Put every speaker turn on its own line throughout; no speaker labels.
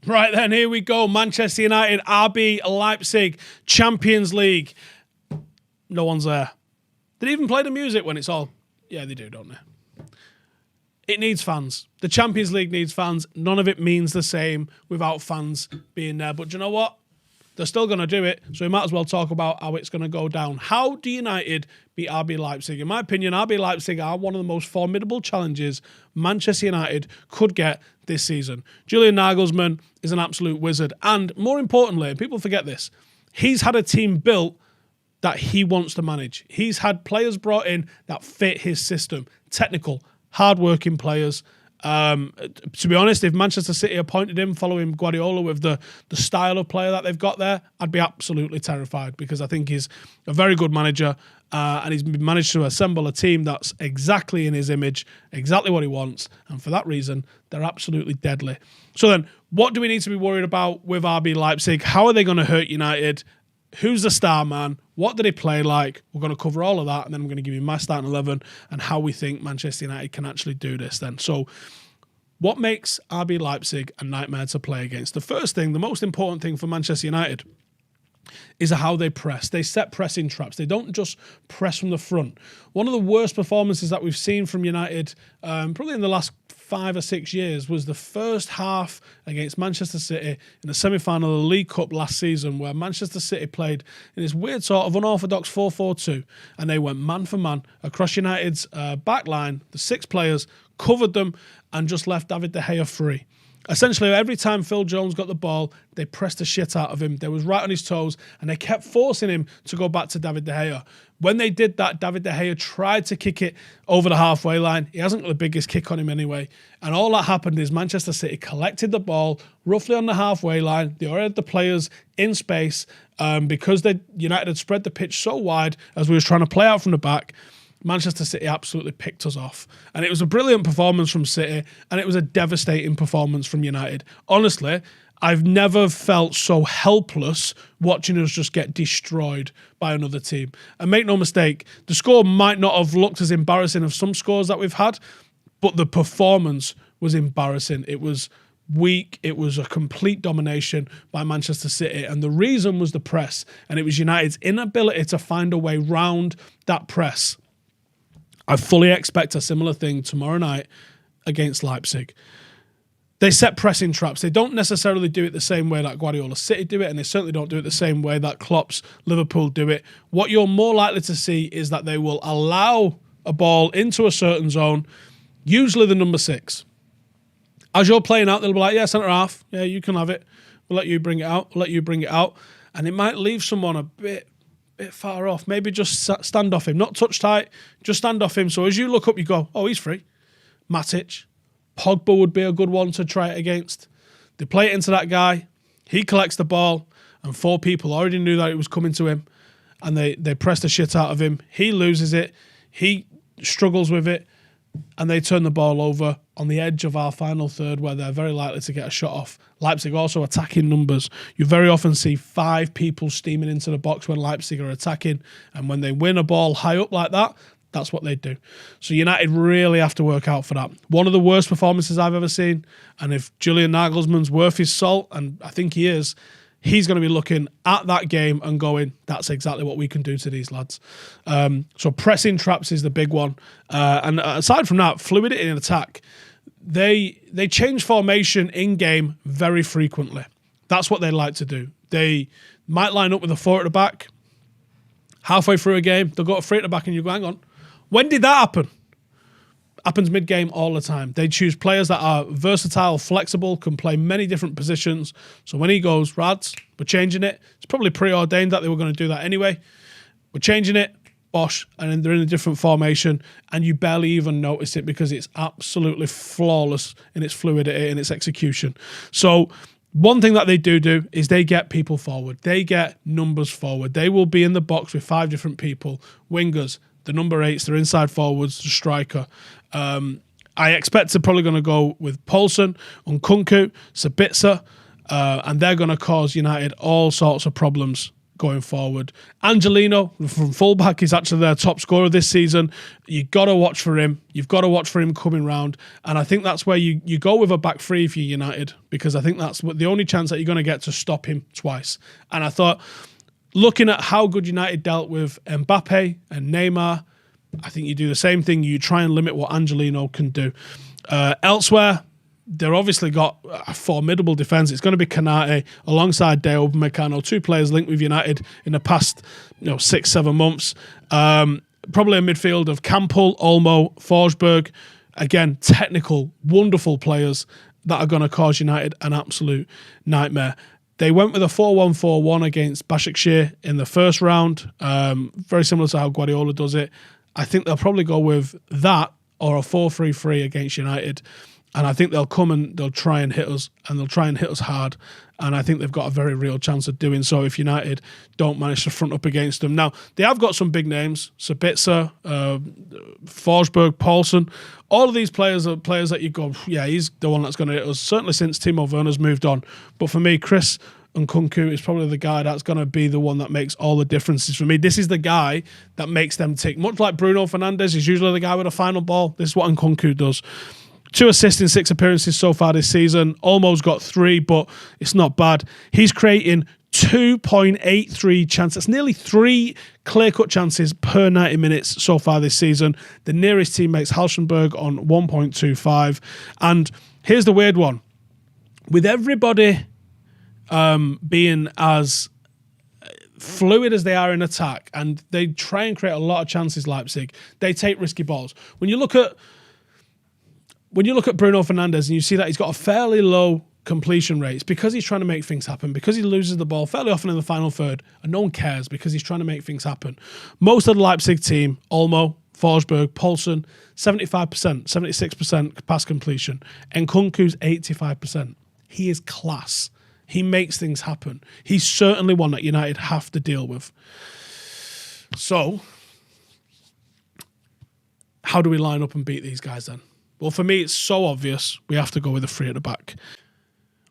Right then, here we go. Manchester United, RB Leipzig, Champions League. No one's there. Did they even play the music when it's all? Yeah, they do, don't they? It needs fans. The Champions League needs fans. None of it means the same without fans being there. But do you know what? They're still going to do it, so we might as well talk about how it's going to go down. How do United beat RB Leipzig? In my opinion, RB Leipzig are one of the most formidable challenges Manchester United could get this season. Julian Nagelsmann is an absolute wizard. And more importantly, and people forget this, he's had a team built that he wants to manage. He's had players brought in that fit his system. Technical, hard-working players. To be honest, if Manchester City appointed him following Guardiola with the style of player that they've got there, I'd be absolutely terrified because I think he's a very good manager and he's managed to assemble a team that's exactly in his image, exactly what he wants, and for that reason, they're absolutely deadly. So then, what do we need to be worried about with RB Leipzig? How are they going to hurt United? Who's the star man? What did he play like? We're going to cover all of that, and then I'm going to give you my starting 11 and how we think Manchester United can actually do this then. So what makes RB Leipzig a nightmare to play against? The first thing, the most important thing for Manchester United is how they press. They set pressing traps. They don't just press from the front. One of the worst performances that we've seen from United, probably in the last 5 or 6 years, was the first half against Manchester City in the semi-final of the League Cup last season, where Manchester City played in this weird sort of unorthodox 4-4-2, and they went man for man across United's back line. The 6 players covered them and just left David De Gea free. Essentially, every time Phil Jones got the ball, they pressed the shit out of him. They was right on his toes, and they kept forcing him to go back to David De Gea. When they did that, David De Gea tried to kick it over the halfway line. He hasn't got the biggest kick on him anyway. And all that happened is Manchester City collected the ball roughly on the halfway line. They already had the players in space because United had spread the pitch so wide as we was trying to play out from the back. Manchester City absolutely picked us off. And it was a brilliant performance from City, and it was a devastating performance from United. Honestly, I've never felt so helpless watching us just get destroyed by another team. And make no mistake, the score might not have looked as embarrassing as some scores that we've had, but the performance was embarrassing. It was weak. It was a complete domination by Manchester City. And the reason was the press. And it was United's inability to find a way round that press. I fully expect a similar thing tomorrow night against Leipzig. They set pressing traps. They don't necessarily do it the same way that Guardiola City do it, and they certainly don't do it the same way that Klopp's Liverpool do it. What you're more likely to see is that they will allow a ball into a certain zone, usually the number 6. As you're playing out, they'll be like, yeah, centre half. Yeah, you can have it. We'll let you bring it out. We'll let you bring it out. And it might leave someone a bit far off. Maybe just stand off him. Not touch tight, just stand off him. So as you look up, you go, oh, he's free. Matic. Pogba would be a good one to try it against. They play it into that guy. He collects the ball, and 4 people already knew that it was coming to him, and they press the shit out of him. He loses it. He struggles with it, and they turn the ball over on the edge of our final third where they're very likely to get a shot off. Leipzig also attacking numbers. You very often see 5 people steaming into the box when Leipzig are attacking, and when they win a ball high up like that, that's what they do. So United really have to work out for that. One of the worst performances I've ever seen, and if Julian Nagelsmann's worth his salt, and I think he is, he's going to be looking at that game and going, that's exactly what we can do to these lads. So pressing traps is the big one. And aside from that, fluidity in attack. They change formation in-game very frequently. That's what they like to do. They might line up with a 4 at the back. Halfway through a game, they'll go to 3 at the back and you go, hang on. When did that happen? Happens mid-game all the time. They choose players that are versatile, flexible, can play many different positions. So when he goes, Rads, we're changing it. It's probably preordained that they were going to do that anyway. We're changing it, bosh, and then they're in a different formation, and you barely even notice it because it's absolutely flawless in its fluidity and its execution. So one thing that they do is they get people forward. They get numbers forward. They will be in the box with 5 different people, wingers, the number 8s, their inside forwards, the striker. I expect they're probably going to go with Poulsen, Nkunku, Sabitzer, and they're going to cause United all sorts of problems going forward. Angelino from fullback is actually their top scorer this season. You got to watch for him. You've got to watch for him coming round. And I think that's where you go with a back three if you're United, because I think that's the only chance that you're going to get to stop him twice. And I thought, looking at how good United dealt with Mbappe and Neymar, I think you do the same thing. You try and limit what Angelino can do. Elsewhere, they're obviously got a formidable defence. It's going to be Konate alongside Deo Upamecano, two players linked with United in the past 6-7 months. Probably a midfield of Campbell, Olmo, Forsberg. Again, technical, wonderful players that are going to cause United an absolute nightmare. They went with a 4-1-4-1 against Başakşehir in the first round, very similar to how Guardiola does it. I think they'll probably go with that or a 4-3-3 against United. And I think they'll come and they'll try and hit us, and they'll try and hit us hard. And I think they've got a very real chance of doing so if United don't manage to front up against them. Now, they have got some big names. Sabitzer, Forsberg, Paulsen. All of these players are players that you go, yeah, he's the one that's going to hit us, certainly since Timo Werner's moved on. But for me, Chris Nkunku is probably the guy that's going to be the one that makes all the differences for me. This is the guy that makes them tick. Much like Bruno Fernandes is usually the guy with a final ball. This is what Nkunku does. 2 assists in 6 appearances so far this season. Almost got 3, but it's not bad. He's creating 2.83 chances. That's nearly 3 clear-cut chances per 90 minutes so far this season. The nearest teammate's Howson on 1.25. And here's the weird one. With everybody being as fluid as they are in attack, and they try and create a lot of chances, Leipzig, they take risky balls. When you look at Bruno Fernandes and you see that he's got a fairly low completion rate, it's because he's trying to make things happen, because he loses the ball fairly often in the final third, and no one cares because he's trying to make things happen. Most of the Leipzig team, Olmo, Forsberg, Paulsen, 75%, 76% pass completion. Nkunku's 85%. He is class. He makes things happen. He's certainly one that United have to deal with. So, how do we line up and beat these guys then? Well, for me, it's so obvious. We have to go with a 3 at the back.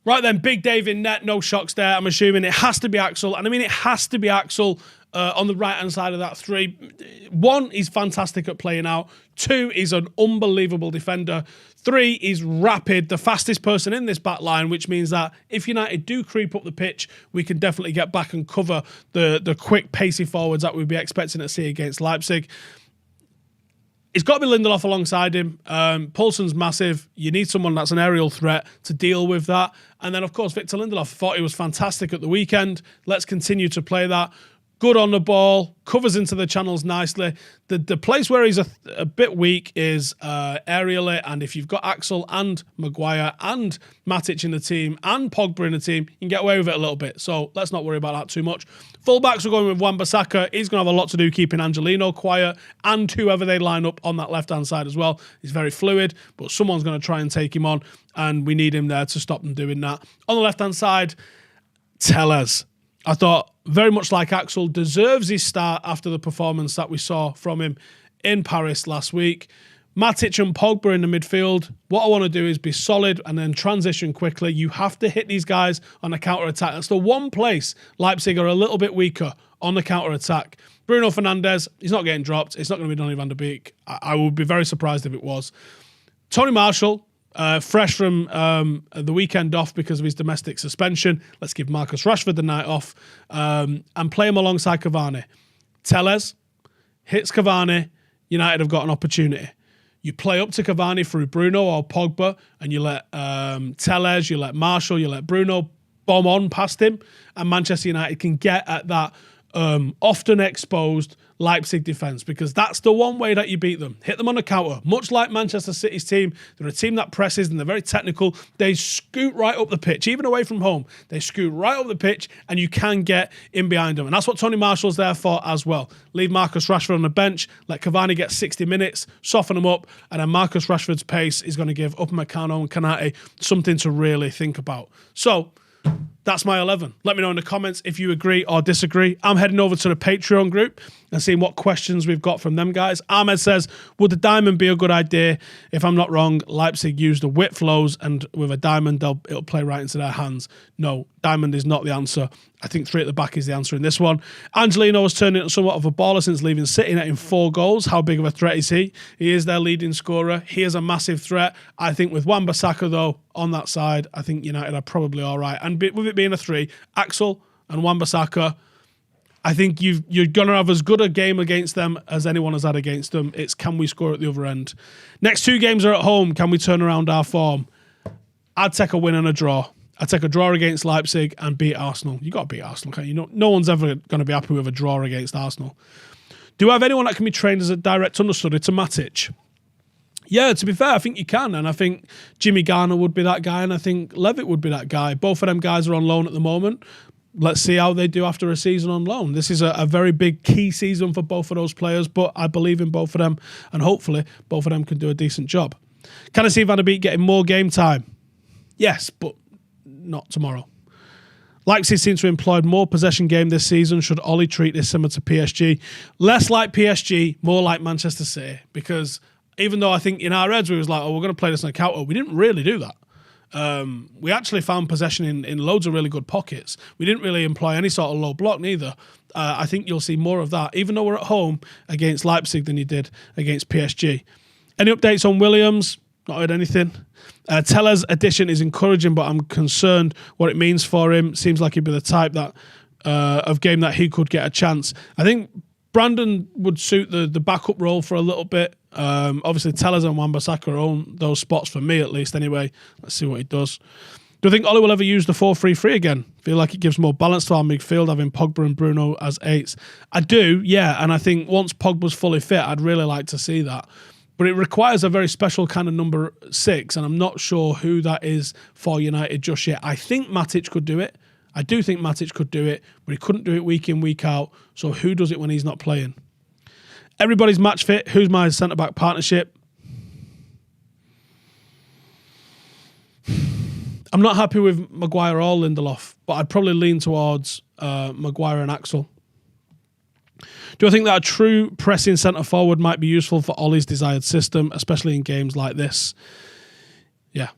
Right then, Big Dave in net. No shocks there. I'm assuming it has to be Axel. And I mean, it has to be Axel on the right-hand side of that 3. 1, he's fantastic at playing out. 2, he's an unbelievable defender. 3, he's rapid, the fastest person in this back line, which means that if United do creep up the pitch, we can definitely get back and cover the quick, pacey forwards that we'd be expecting to see against Leipzig. It's got to be Lindelof alongside him. Paulsen's massive. You need someone that's an aerial threat to deal with that. And then, of course, Victor Lindelof. Thought he was fantastic at the weekend. Let's continue to play that. Good on the ball, covers into the channels nicely. The place where he's a bit weak is aerially, and if you've got Axel and Maguire and Matic in the team and Pogba in the team, you can get away with it a little bit. So let's not worry about that too much. Fullbacks are going with Wan-Bissaka. He's going to have a lot to do keeping Angelino quiet, and whoever they line up on that left-hand side as well. He's very fluid, but someone's going to try and take him on, and we need him there to stop them doing that. On the left-hand side, Telles. I thought, very much like Axel, deserves his start after the performance that we saw from him in Paris last week. Matic and Pogba in the midfield. What I want to do is be solid and then transition quickly. You have to hit these guys on the counter-attack. That's the one place Leipzig are a little bit weaker on the counter-attack. Bruno Fernandes, he's not getting dropped. It's not going to be Donny van der Beek. I would be very surprised if it was. Tony Marshall, fresh from the weekend off because of his domestic suspension. Let's give Marcus Rashford the night off and play him alongside Cavani. Telles hits Cavani. United have got an opportunity. You play up to Cavani through Bruno or Pogba, and you let Telles, you let Marshall, you let Bruno bomb on past him, and Manchester United can get at that often exposed Leipzig defence, because that's the one way that you beat them. Hit them on the counter. Much like Manchester City's team, they're a team that presses and they're very technical. They scoot right up the pitch, even away from home. They scoot right up the pitch and you can get in behind them. And that's what Tony Marshall's there for as well. Leave Marcus Rashford on the bench, let Cavani get 60 minutes, soften them up, and then Marcus Rashford's pace is going to give Upamecano and Konate something to really think about. So, that's my 11. Let me know in the comments if you agree or disagree. I'm heading over to the Patreon group. and seeing what questions we've got from them guys. Ahmed says, would the diamond be a good idea? If I'm not wrong, Leipzig use the width flows, and with a diamond, it'll play right into their hands. No, diamond is not the answer. I think 3 at the back is the answer in this one. Angelino has turned into somewhat of a baller since leaving City, netting 4 goals. How big of a threat is he? He is their leading scorer. He is a massive threat. I think with Wan-Bissaka, though, on that side, I think United are probably all right. And with it being a 3, Axel and Wan-Bissaka, I think you're going to have as good a game against them as anyone has had against them. It's can we score at the other end? Next 2 games are at home. Can we turn around our form? I'd take a win and a draw. I'd take a draw against Leipzig and beat Arsenal. You got to beat Arsenal, can't you? No one's ever going to be happy with a draw against Arsenal. Do I have anyone that can be trained as a direct understudy to Matic? Yeah, to be fair, I think you can. And I think Jimmy Garner would be that guy, and I think Levitt would be that guy. Both of them guys are on loan at the moment. Let's see how they do after a season on loan. This is a very big key season for both of those players, but I believe in both of them, and hopefully both of them can do a decent job. Can I see Van der Beek getting more game time? Yes, but not tomorrow. Leipzig seems to have employed more possession game this season. Should Ollie treat this similar to PSG? Less like PSG, more like Manchester City, because even though I think in our heads we was like, oh, we're going to play this on a counter, we didn't really do that. We actually found possession in loads of really good pockets. We didn't really employ any sort of low block neither. I think you'll see more of that, even though we're at home against Leipzig than you did against PSG. Any updates on Williams? Not heard anything. Teller's addition is encouraging, but I'm concerned what it means for him. Seems like he'd be the type that of game that he could get a chance. I think Brandon would suit the backup role for a little bit. Obviously, Tellers and Wan-Bissaka own those spots for me, at least, anyway. Let's see what he does. Do I think Ollie will ever use the 4-3-3 again? Feel like it gives more balance to our midfield, having Pogba and Bruno as 8s. I do, yeah, and I think once Pogba's fully fit, I'd really like to see that. But it requires a very special kind of number 6, and I'm not sure who that is for United just yet. I think Matic could do it. I do think Matic could do it, but he couldn't do it week in, week out. So who does it when he's not playing? Everybody's match fit. Who's my centre-back partnership? I'm not happy with Maguire or Lindelof, but I'd probably lean towards Maguire and Axel. Do I think that a true pressing centre-forward might be useful for Ollie's desired system, especially in games like this? Yeah.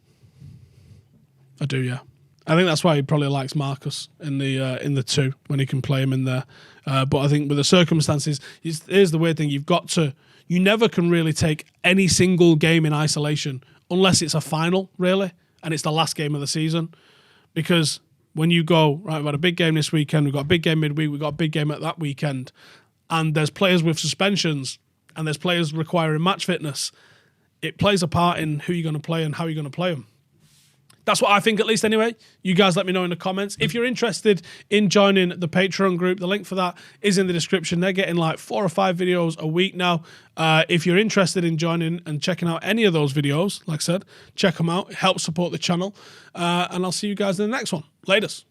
I do, yeah. I think that's why he probably likes Marcus in the 2 when he can play him in there. But I think with the circumstances, here's the weird thing: you never can really take any single game in isolation unless it's a final, really, and it's the last game of the season. Because when you go, right, we've got a big game this weekend, we've got a big game midweek, we've got a big game at that weekend, and there's players with suspensions, and there's players requiring match fitness, it plays a part in who you're going to play and how you're going to play them. That's what I think, at least, anyway. You guys let me know in the comments. If you're interested in joining the Patreon group, the link for that is in the description. They're getting like 4 or 5 videos a week now. If you're interested in joining and checking out any of those videos, like I said, check them out. It helps support the channel. And I'll see you guys in the next one. Laters.